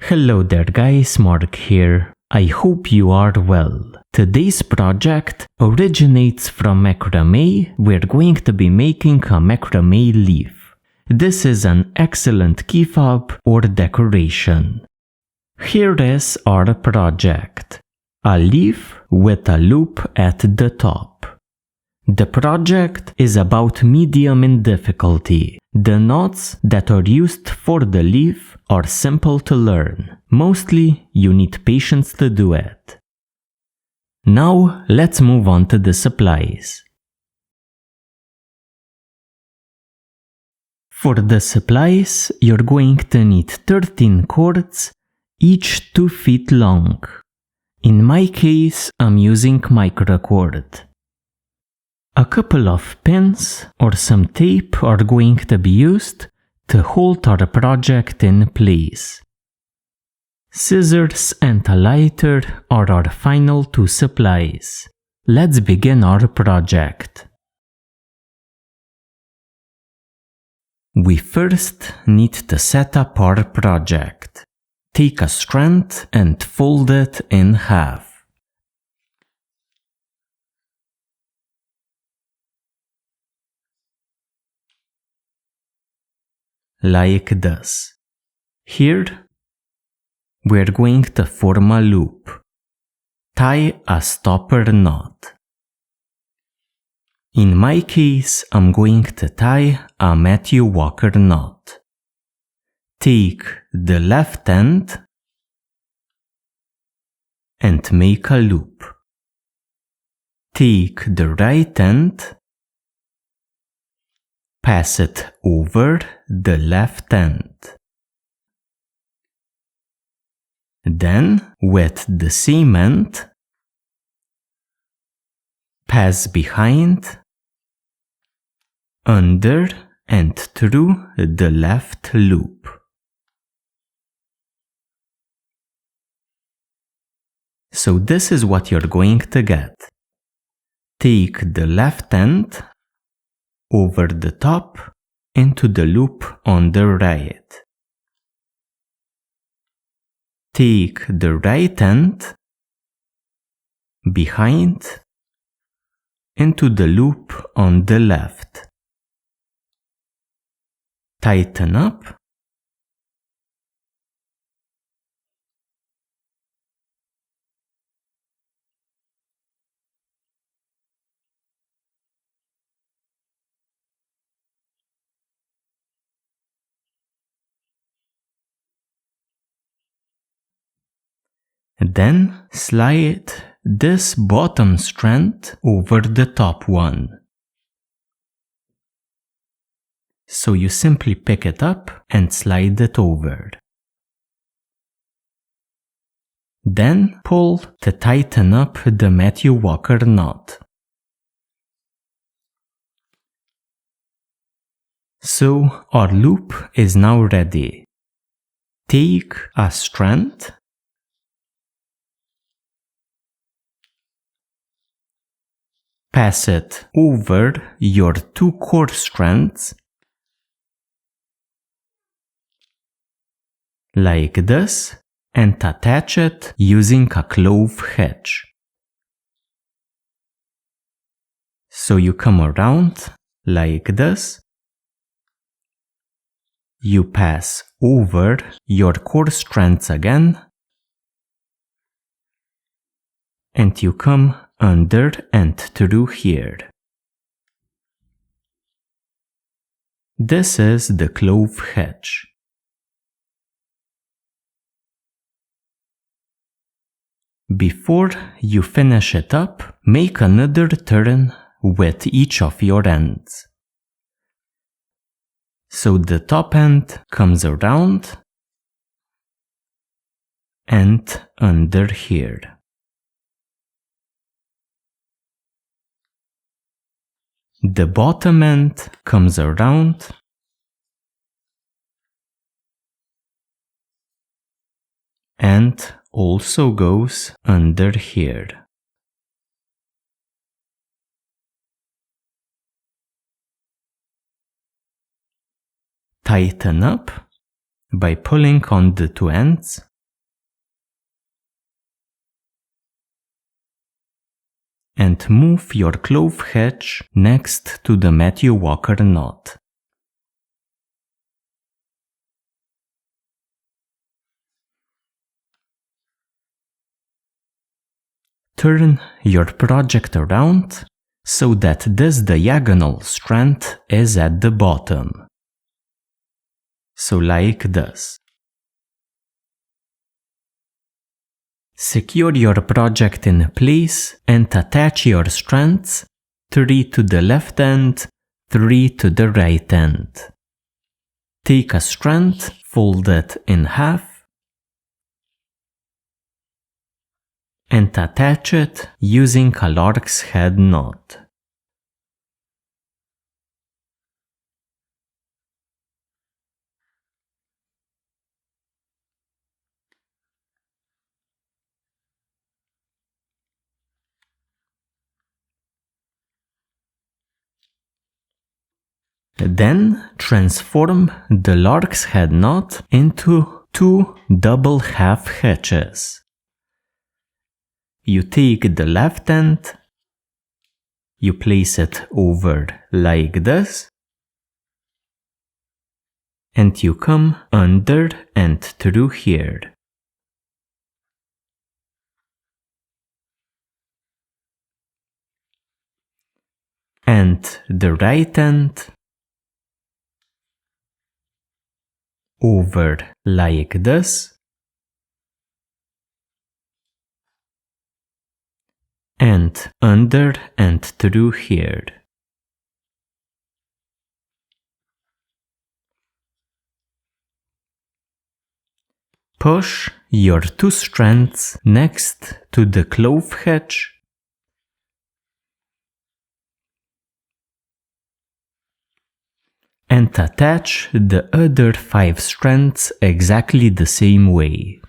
Hello there guys, Mark here. I hope you are well. Today's project originates from macrame. We're going to be making a macrame leaf. This is an excellent key fob or decoration. Here is our project. A leaf with a loop at the top. The project is about medium in difficulty. The knots that are used for the leaf are simple to learn. Mostly, you need patience to do it. Now, let's move on to the supplies. For the supplies, you're going to need 13 cords, each 2 feet long. In my case, I'm using Macrame. A couple of pins or some tape are going to be used to hold our project in place. Scissors and a lighter are our final 2 supplies. Let's begin our project. We first need to set up our project. Take a strand and fold it in half. Like this. Here, we're going to form a loop. Tie a stopper knot. In my case, I'm going to tie a Matthew Walker knot. Take the left end and make a loop. Take the right end, pass it over the left end. Then, with the same end, pass behind, under and through the left loop. So this is what you're going to get. Take the left end over the top into the loop on the right. Take the right end behind into the loop on the left. Tighten up. Then slide this bottom strand over the top one. So you simply pick it up and slide it over. Then pull to tighten up the Matthew Walker knot. So our loop is now ready. Take a strand, pass it over your 2 cord strands, like this, and attach it using a clove hitch. So you come around like this, you pass over your cord strands again, and you come under and through here. This is the clove hitch. Before you finish it up, make another turn with each of your ends. So the top end comes around and under here. The bottom end comes around and also goes under here. Tighten up by pulling on the 2 ends and move your clove hitch next to the Matthew Walker knot. Turn your project around so that this diagonal strand is at the bottom. So like this. Secure your project in place and attach your strands, 3 to the left end, 3 to the right end. Take a strand, fold it in half, and attach it using a lark's head knot. Then transform the lark's head knot into 2 double half hitches. You take the left end, you place it over like this, and you come under and through here. And the right end over like this, and under and through here. Push your 2 strands next to the clove hitch and attach the other 5 strands exactly the same way.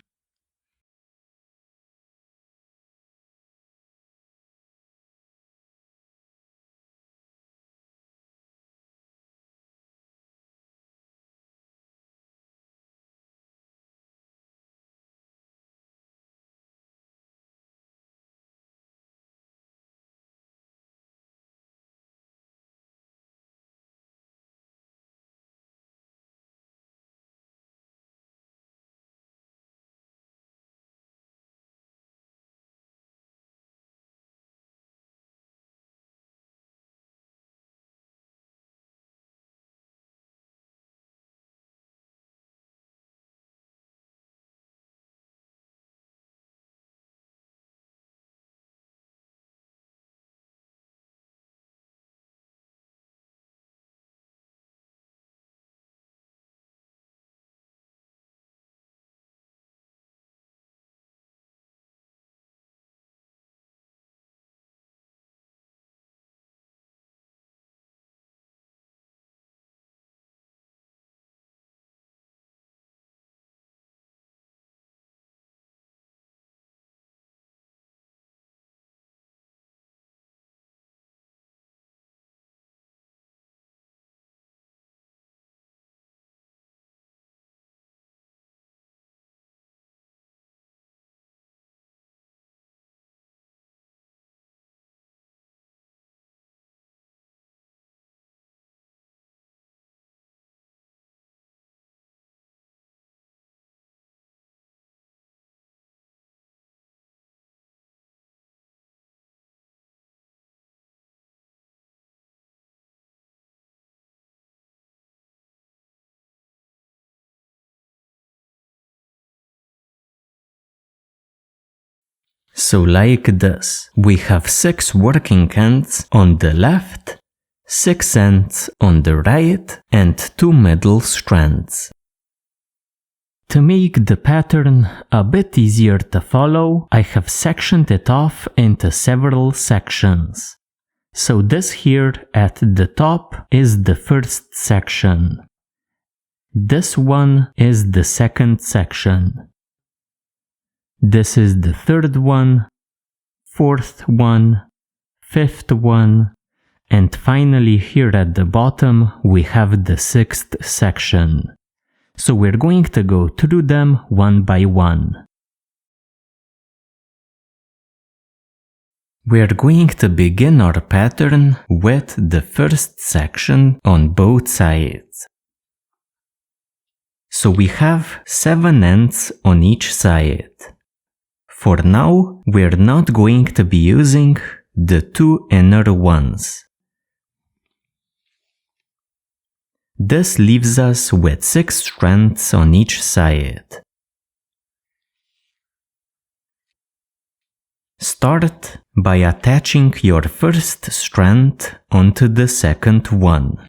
So like this, we have 6 working ends on the left, 6 ends on the right, and 2 middle strands. To make the pattern a bit easier to follow, I have sectioned it off into several sections. So this here at the top is the first section. This one is the second section. This is the third one, fourth one, fifth one, and finally here at the bottom we have the sixth section. So we're going to go through them one by one. We're going to begin our pattern with the first section on both sides. So we have 7 ends on each side. For now, we're not going to be using the 2 inner ones. This leaves us with 6 strands on each side. Start by attaching your first strand onto the second one.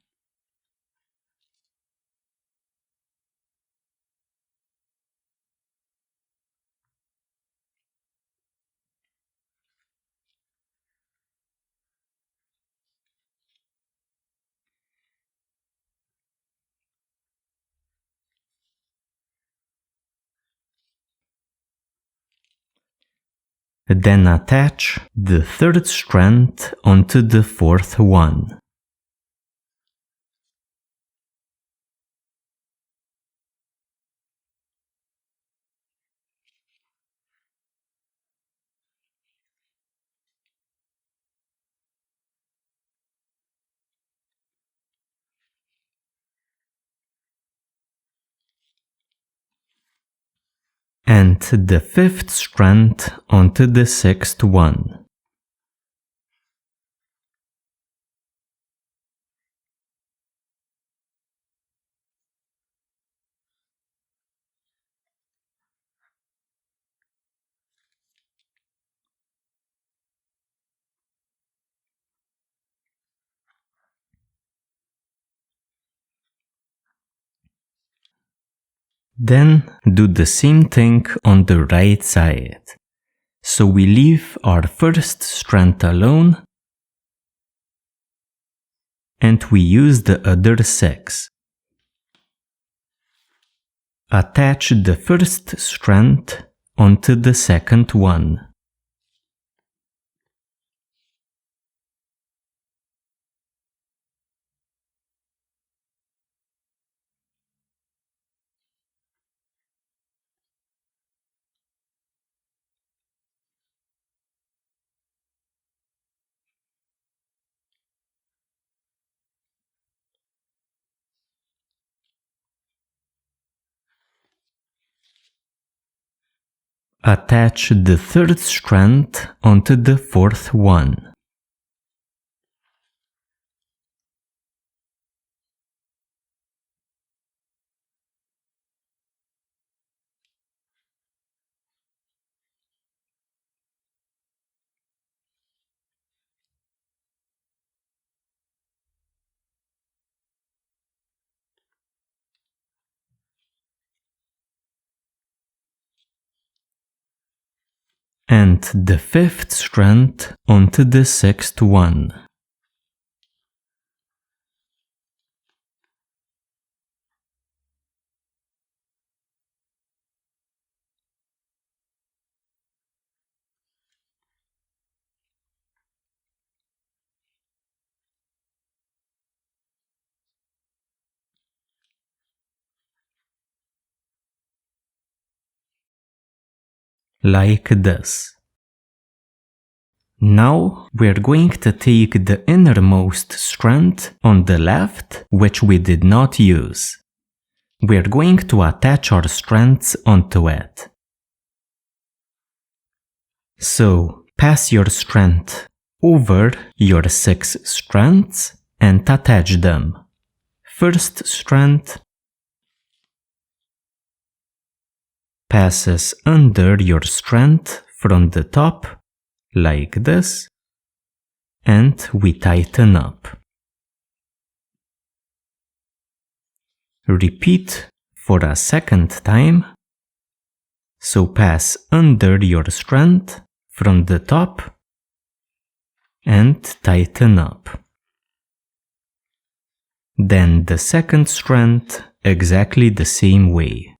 Then attach the third strand onto the fourth one. And the fifth strand onto the sixth one. Then do the same thing on the right side. So we leave our first strand alone and we use the other 6. Attach the first strand onto the second one. Attach the third strand onto the fourth one. And the fifth strand onto the sixth one. Like this. Now we're going to take the innermost strand on the left, which we did not use. We're going to attach our strands onto it. So pass your strand over your 6 strands and attach them. First strand passes under your strand from the top, like this, and we tighten up. Repeat for a second time. So pass under your strand from the top and tighten up. Then the second strand exactly the same way.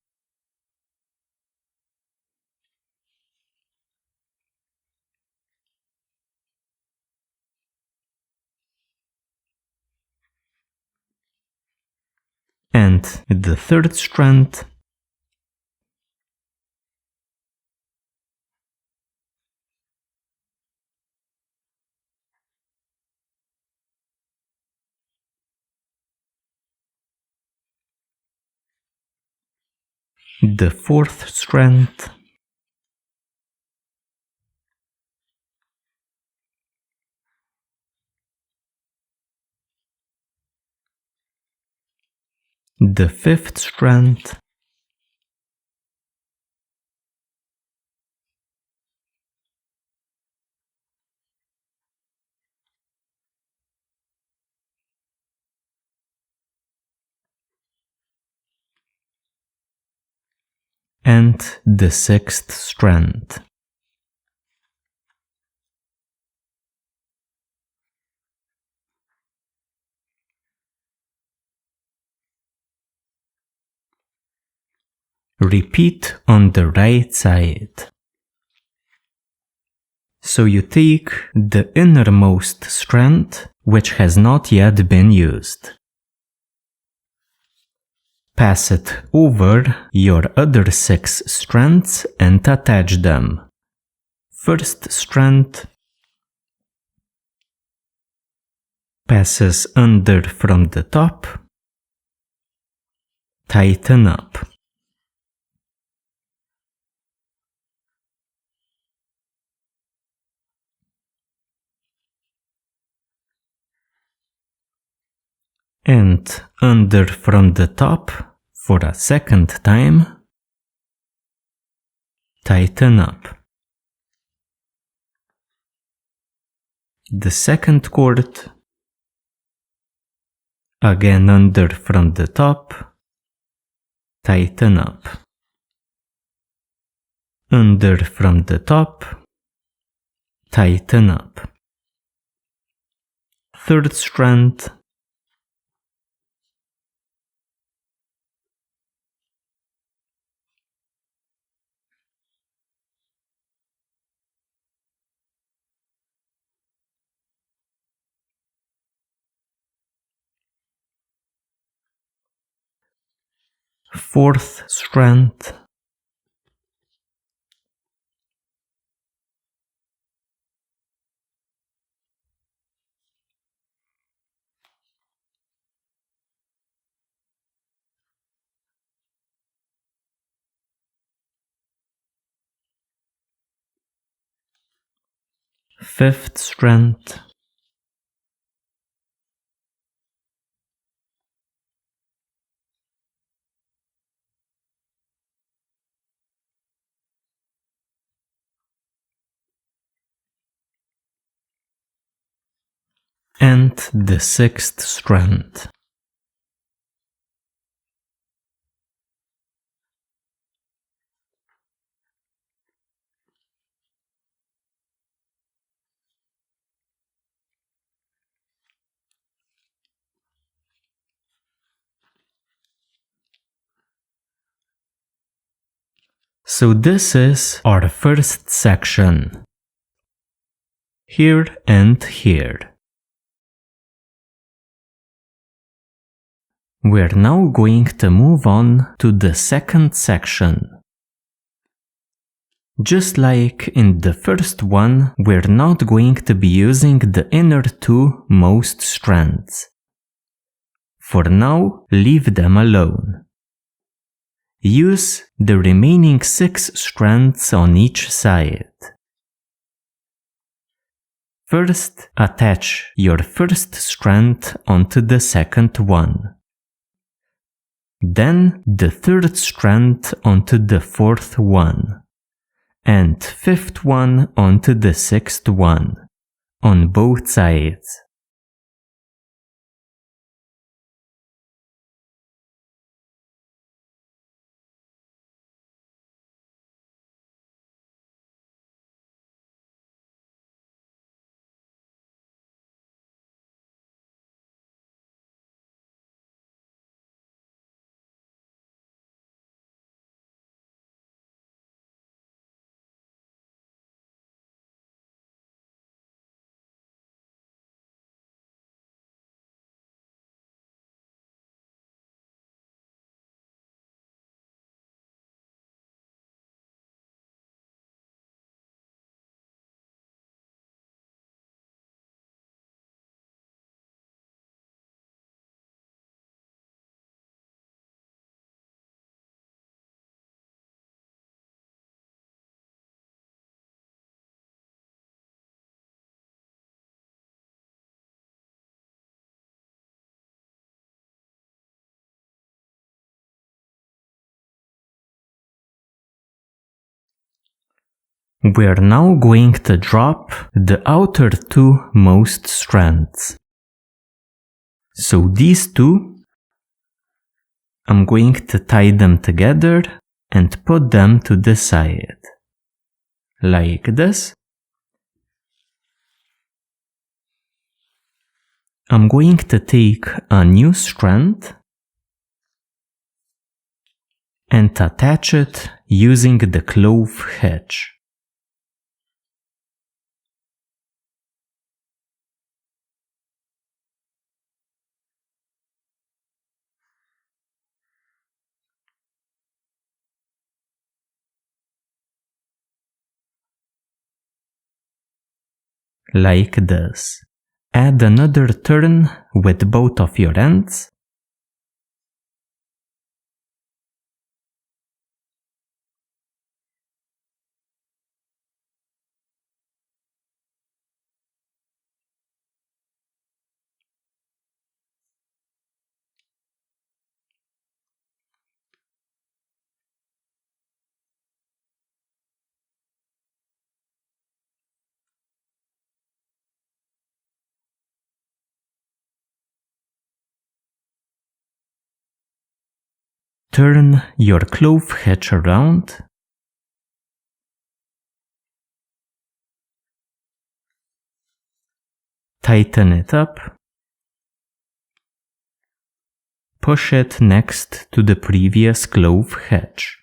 And the third strand the fourth strand, the fifth strand, and the sixth strand. Repeat on the right side. So you take the innermost strand, which has not yet been used. Pass it over your other 6 strands and attach them. First strand passes under from the top, tighten up. And under from the top for a second time, tighten up. The second cord, again under from the top, tighten up. Under from the top, tighten up. Third strand, fourth strand, fifth strand, and the sixth strand. So this is our first section, here and here. We're now going to move on to the second section. Just like in the first one, we're not going to be using the inner 2 most strands. For now, leave them alone. Use the remaining 6 strands on each side. First, attach your first strand onto the second one. Then the third strand onto the fourth one. And fifth one onto the sixth one, on both sides. We're now going to drop the outer two most strands. So these two, I'm going to tie them together and put them to the side. Like this. I'm going to take a new strand and attach it using the clove hitch. Like this. Add another turn with both of your ends. Turn your clove hitch around. Tighten it up. Push it next to the previous clove hitch.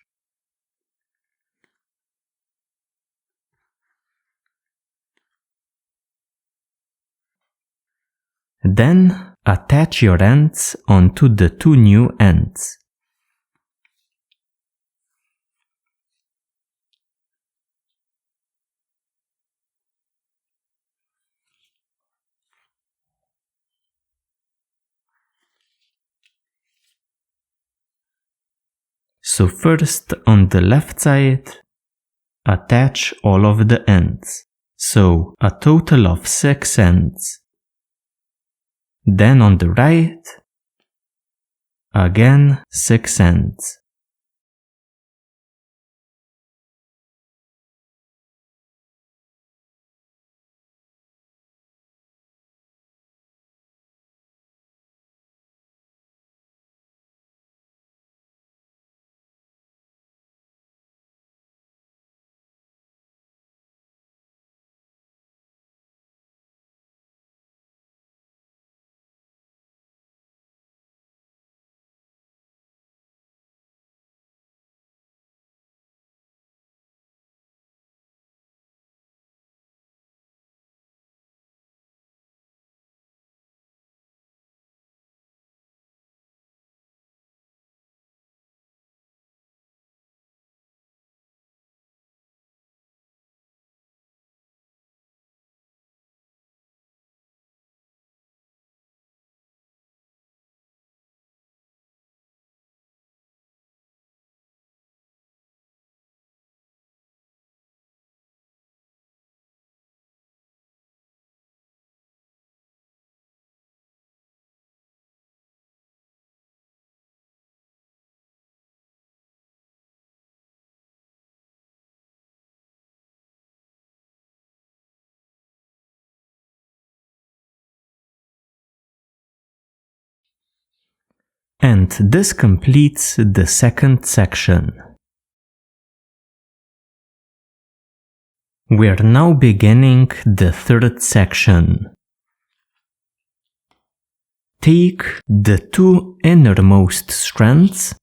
Then attach your ends onto the two new ends. So first on the left side, attach all of the ends. So a total of 6 ends. Then on the right, again 6 ends. And this completes the second section. We're now beginning the third section. Take the two innermost strands,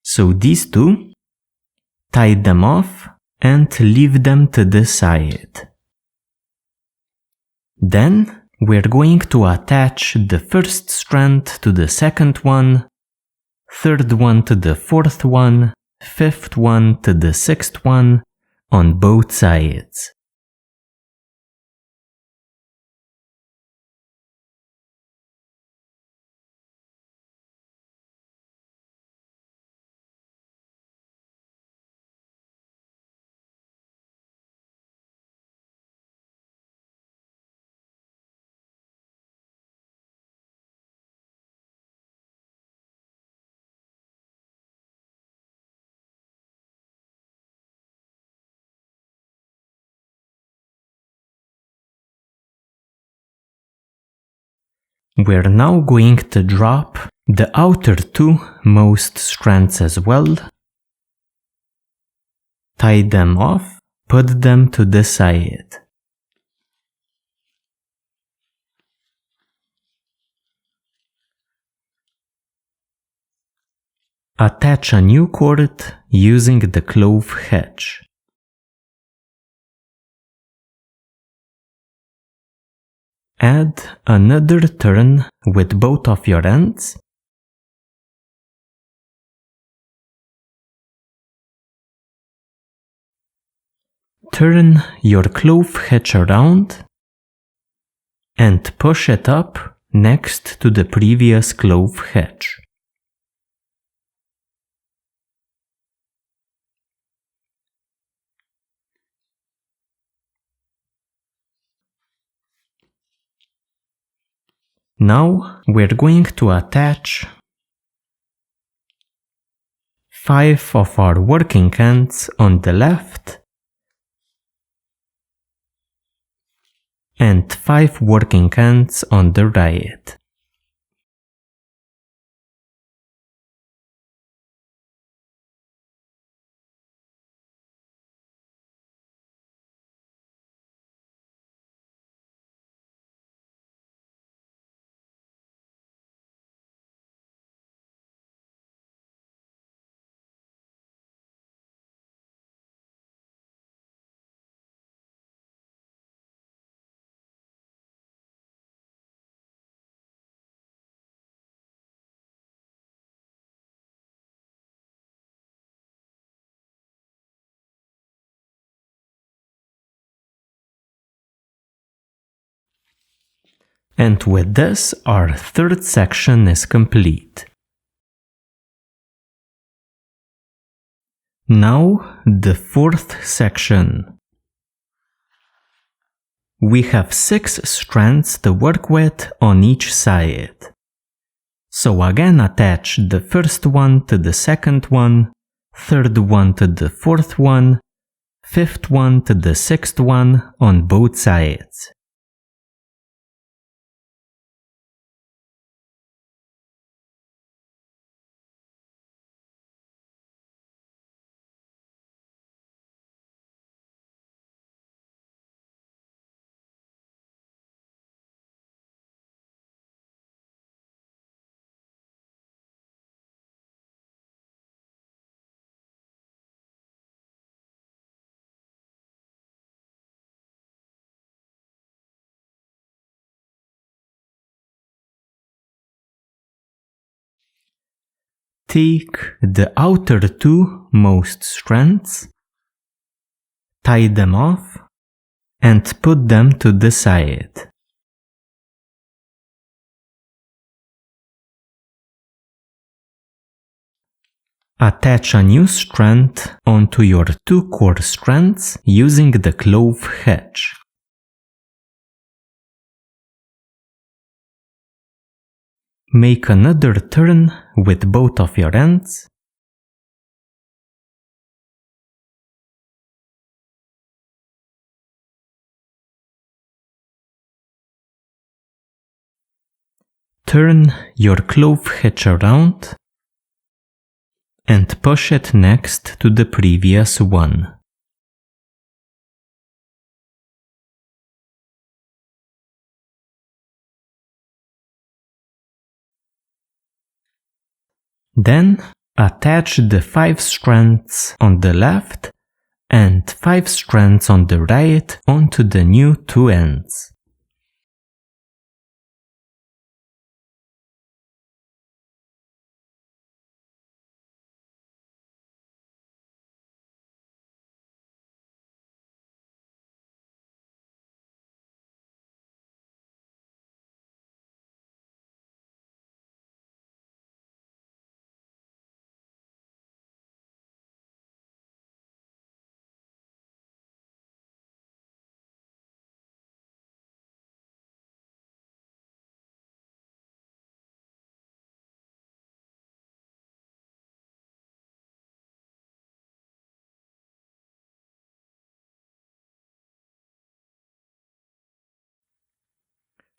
so these two, tie them off and leave them to the side. Then we're going to attach the first strand to the second one, third one to the fourth one, fifth one to the sixth one on both sides. We're now going to drop the outer two most strands as well, tie them off, put them to the side. Attach a new cord using the clove hitch. Add another turn with both of your ends. Turn your clove hitch around and push it up next to the previous clove hitch. Now we're going to attach 5 of our working ends on the left and 5 working ends on the right. And with this, our third section is complete. Now, the fourth section. We have 6 strands to work with on each side. So again, attach the first one to the second one, third one to the fourth one, fifth one to the sixth one on both sides. Take the outer two most strands, tie them off, and put them to the side. Attach a new strand onto your 2 core strands using the clove hitch. Make another turn with both of your ends. Turn your clove hitch around and push it next to the previous one. Then attach the 5 strands on the left and 5 strands on the right onto the new 2 ends.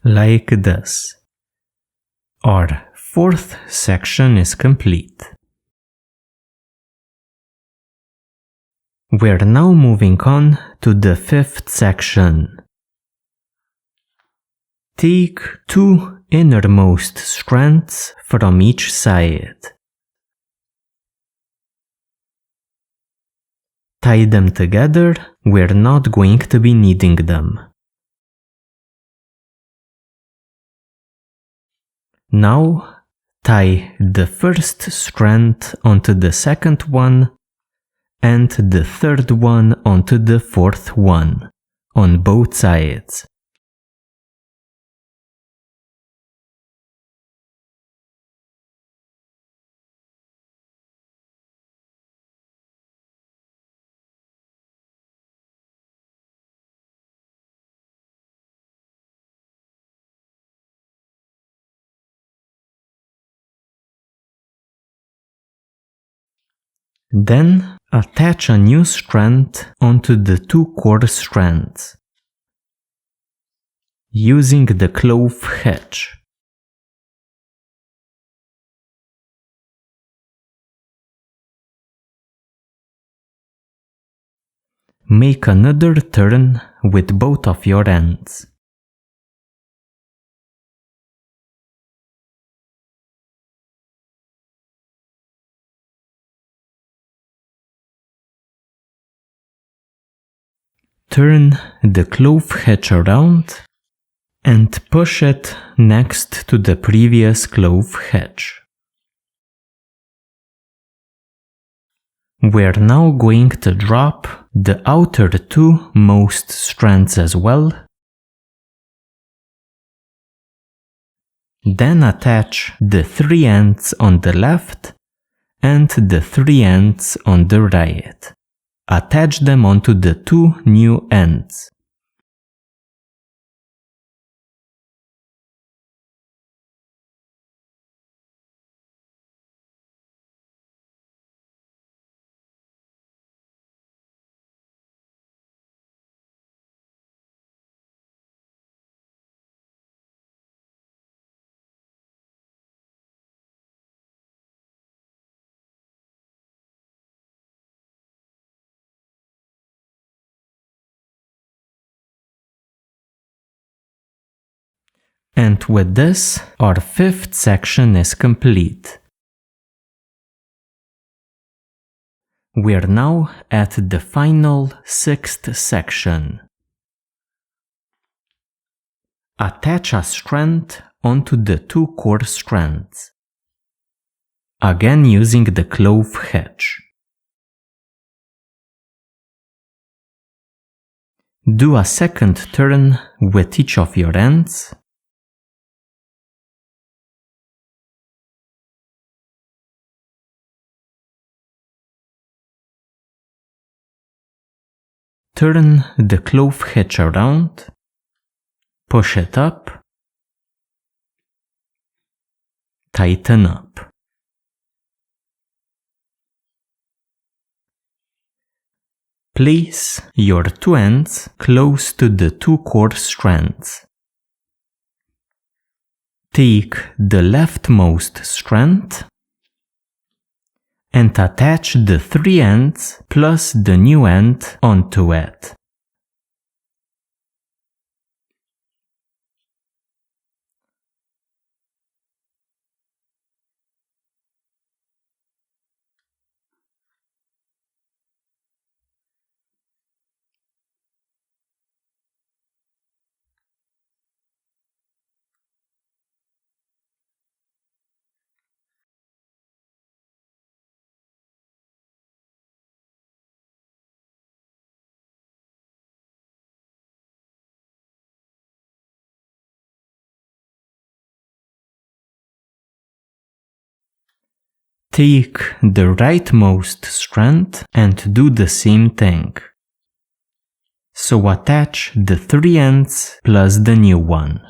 Like this. Our fourth section is complete. We're now moving on to the fifth section. Take two innermost strands from each side. Tie them together, we're not going to be needing them. Now, tie the first strand onto the second one and the third one onto the fourth one, on both sides. Then, attach a new strand onto the two core strands, using the clove hitch. Make another turn with both of your ends. Turn the clove hitch around and push it next to the previous clove hitch. We're now going to drop the outer two most strands as well. Then attach the three ends on the left and the three ends on the right. Attach them onto the two new ends. And with this, our fifth section is complete. We're now at the final sixth section. Attach a strand onto the two core strands, again using the clove hitch. Do a second turn with each of your ends. Turn the clove hitch around, push it up, tighten up. Place your two ends close to the two core strands. Take the leftmost strand and attach the three ends plus the new end onto it. Take the rightmost strand and do the same thing. So attach the three ends plus the new one.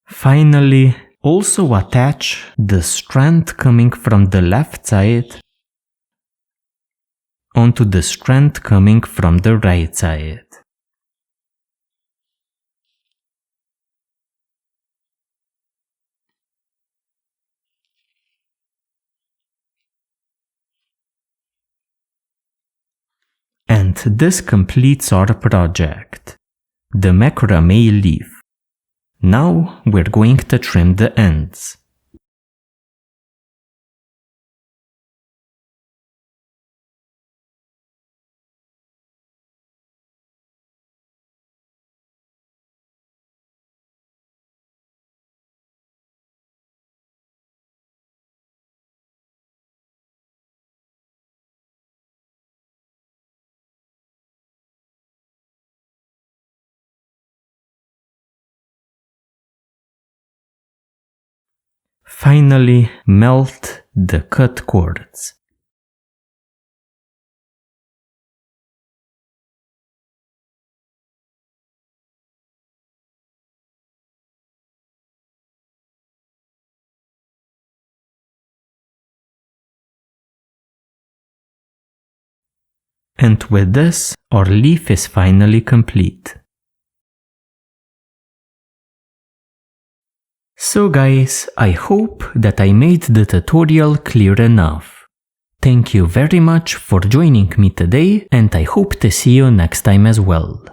Finally, also attach the strand coming from the left side onto the strand coming from the right side. And this completes our project, the macrame leaf. Now we're going to trim the ends. Finally, melt the cut cords. And with this, our leaf is finally complete. So guys, I hope that I made the tutorial clear enough. Thank you very much for joining me today, and I hope to see you next time as well.